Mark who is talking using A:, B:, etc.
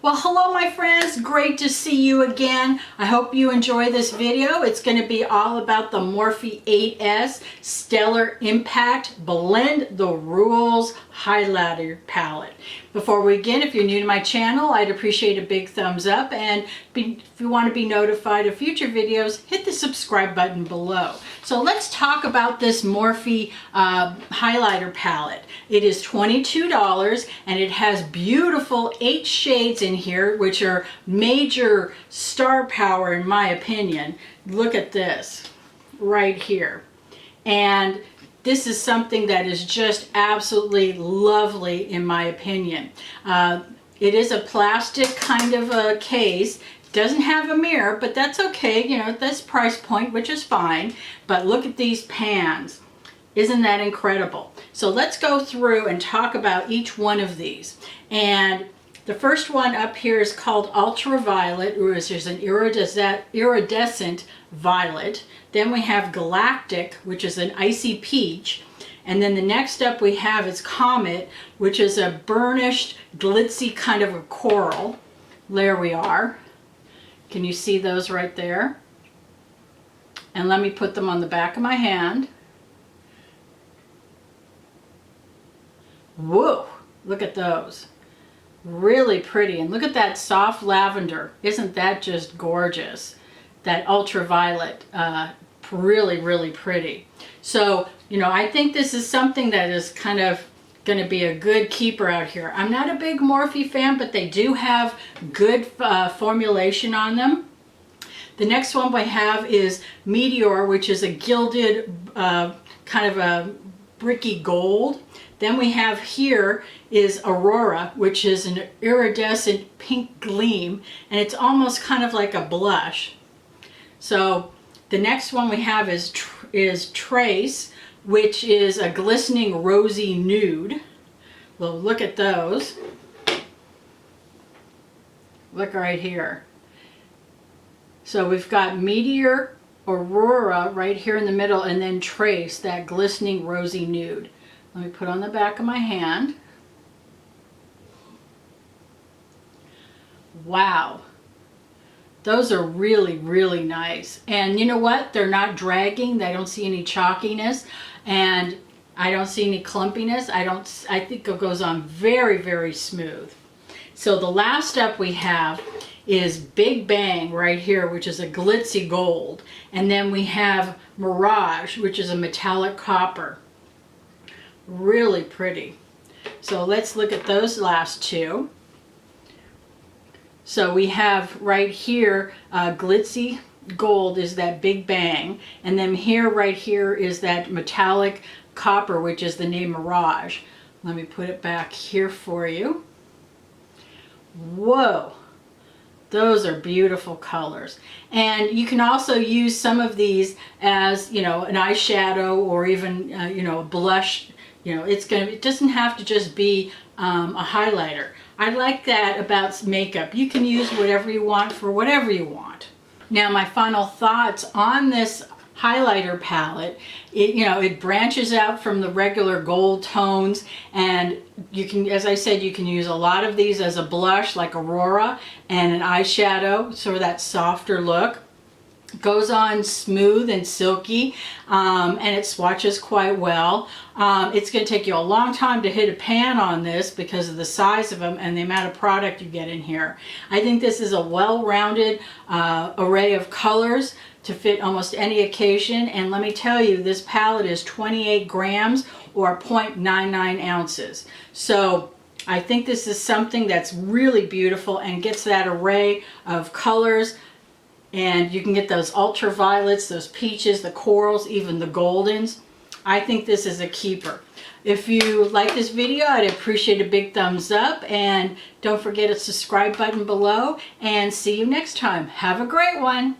A: Well, hello my friends, great to see you again. I hope you enjoy this video. It's going to be all about the Morphe 8S Stellar Impact Blend the Rules Highlighter Palette. Before we begin, if you're new to my channel, I'd appreciate a big thumbs up, and if you want to be notified of future videos, hit the subscribe button below. So let's talk about this Morphe highlighter palette. It is $22 and it has beautiful 8 shades in here, which are major star power in my opinion. Look at this right here. And this is something that is just absolutely lovely in my opinion. It is a plastic kind of a case. Doesn't have a mirror, but that's okay, you know, at this price point, which is fine. But look at these pans. Isn't that incredible? So let's go through and talk about each one of these. And the first one up here is called Ultraviolet, which is an iridescent violet. Then we have Galactic, which is an icy peach. And then the next up we have is Comet, which is a burnished, glitzy kind of a coral. There we are. Can you see those right there? And let me put them on the back of my hand. Whoa, look at those. Really pretty. And look at that soft lavender. Isn't that just gorgeous? That ultraviolet, really, really pretty. So, you know, I think this is something that is kind of going to be a good keeper out here. I'm not a big Morphe fan, but they do have good formulation on them. The next one we have is Meteor, which is a gilded kind of a bricky gold. Then we have here is Aurora, which is an iridescent pink gleam, and it's almost kind of like a blush. So the next one we have is Trace, which is a glistening rosy nude. Well, look at those. Look right here. So we've got Meteor, Aurora right here in the middle, and then Trace, that glistening rosy nude. Let me put on the back of my hand. Wow. Those are really, really nice. And you know what? They're not dragging. I don't see any chalkiness. And I don't see any clumpiness. I think it goes on very, very smooth. So the last up we have is Big Bang right here, which is a glitzy gold. And then we have Mirage, which is a metallic copper. Really pretty. So let's look at those last two. So we have right here, glitzy gold is that Big Bang. And then here, right here is that metallic copper, which is the name Mirage. Let me put it back here for you. Whoa. Those are beautiful colors. And you can also use some of these as, you know, an eyeshadow or even, you know, a blush. You know, it doesn't have to just be a highlighter. I like that about makeup. You can use whatever you want for whatever you want. Now, my final thoughts on this highlighter palette, it branches out from the regular gold tones, and you can, as I said, you can use a lot of these as a blush like Aurora and an eyeshadow, sort of that softer look. Goes on smooth and silky, and it swatches quite well. It's going to take you a long time to hit a pan on this because of the size of them and the amount of product you get in here. I think this is a well-rounded array of colors to fit almost any occasion, and let me tell you, this palette is 28 grams or 0.99 ounces. So I think this is something that's really beautiful and gets that array of colors. And you can get those ultraviolets, those peaches, the corals, even the goldens. I think this is a keeper. If you like this video, I'd appreciate a big thumbs up. And don't forget a subscribe button below. And see you next time. Have a great one.